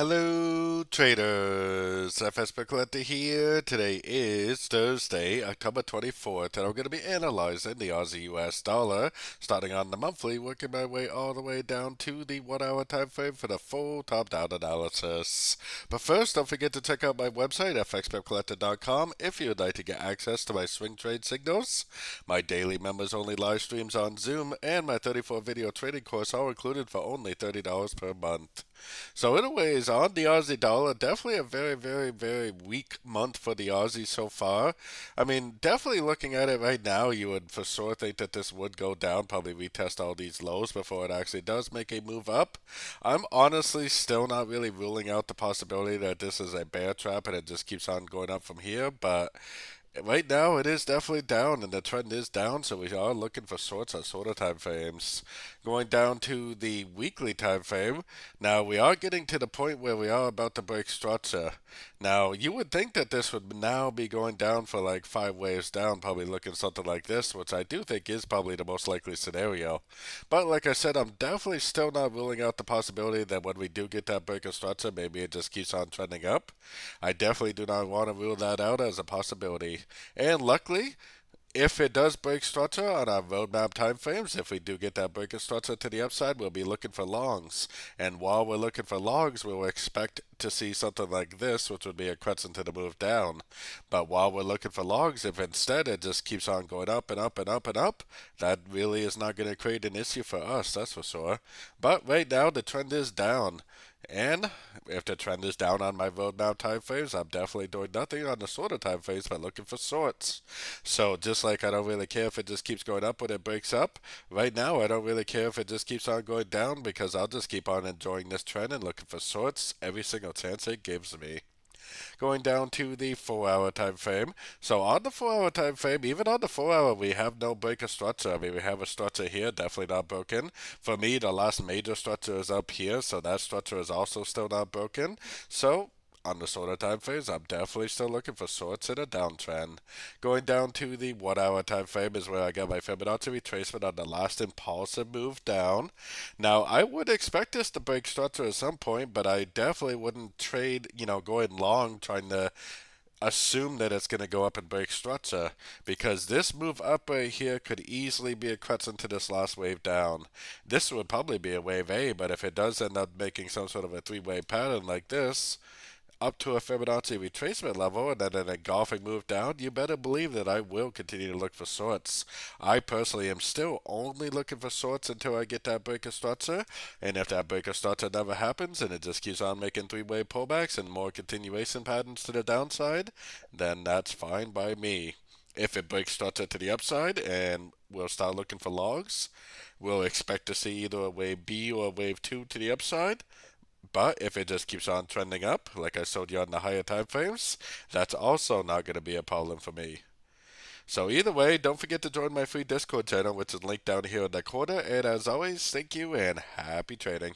Hello, traders. FX Pip Collector here. Today is Thursday, October 24th, and I'm going to be analyzing the Aussie US dollar, starting on the monthly, working my way all the way down to the 1 hour time frame for the full top-down analysis. But first, don't forget to check out my website, fxpipcollector.com, if you would like to get access to my swing trade signals, my daily members-only live streams on Zoom, and my 34-video trading course, all included for only $30 per month. So anyways, on the Aussie dollar, definitely a very, very, very weak month for the Aussie so far. I mean, definitely looking at it right now, you would for sure think that this would go down, probably retest all these lows before it actually does make a move up. I'm honestly still not really ruling out the possibility that this is a bear trap and it just keeps on going up from here, but right now, it is definitely down, and the trend is down, so we are looking for sorts on shorter time frames. Going down to the weekly time frame, now we are getting to the point where we are about to break structure. Now, you would think that this would now be going down for like 5 waves down, probably looking something like this, which I do think is probably the most likely scenario. But like I said, I'm definitely still not ruling out the possibility that when we do get that break of structure, maybe it just keeps on trending up. I definitely do not want to rule that out as a possibility. And luckily, if it does break structure on our roadmap timeframes, if we do get that break of structure to the upside, we'll be looking for longs. And while we're looking for longs, we'll expect to see something like this, which would be a crescent to the move down. But while we're looking for longs, if instead it just keeps on going up and up and up and up, that really is not going to create an issue for us, that's for sure. But right now, the trend is down. And if the trend is down on my roadmap time frames, I'm definitely doing nothing on the shorter time frames but looking for shorts. So just like I don't really care if it just keeps going up when it breaks up, right now I don't really care if it just keeps on going down because I'll just keep on enjoying this trend and looking for shorts every single chance it gives me. Going down to the 4 hour time frame. So on the 4 hour time frame, even on the 4 hour, we have no break of structure. I mean, we have a structure here, definitely not broken. For me, the last major structure is up here, so that structure is also still not broken. So on the shorter time frames, I'm definitely still looking for shorts in a downtrend. Going down to the 1 hour time frame is where I got my Fibonacci retracement on the last impulsive move down. Now, I would expect this to break structure at some point, but I definitely wouldn't trade, going long trying to assume that it's going to go up and break structure because this move up right here could easily be a crescent to this last wave down. This would probably be a wave A, but if it does end up making some sort of a three-wave pattern like this, up to a Fibonacci retracement level and then an engulfing move down, you better believe that I will continue to look for shorts. I personally am still only looking for shorts until I get that break of structure, and if that break of structure never happens and it just keeps on making three-way pullbacks and more continuation patterns to the downside, then that's fine by me. If it breaks structure to the upside and we'll start looking for logs, we'll expect to see either a wave B or a wave 2 to the upside. But if it just keeps on trending up, like I showed you on the higher time frames, that's also not going to be a problem for me. So either way, don't forget to join my free Discord channel, which is linked down here in the corner. And as always, thank you and happy trading.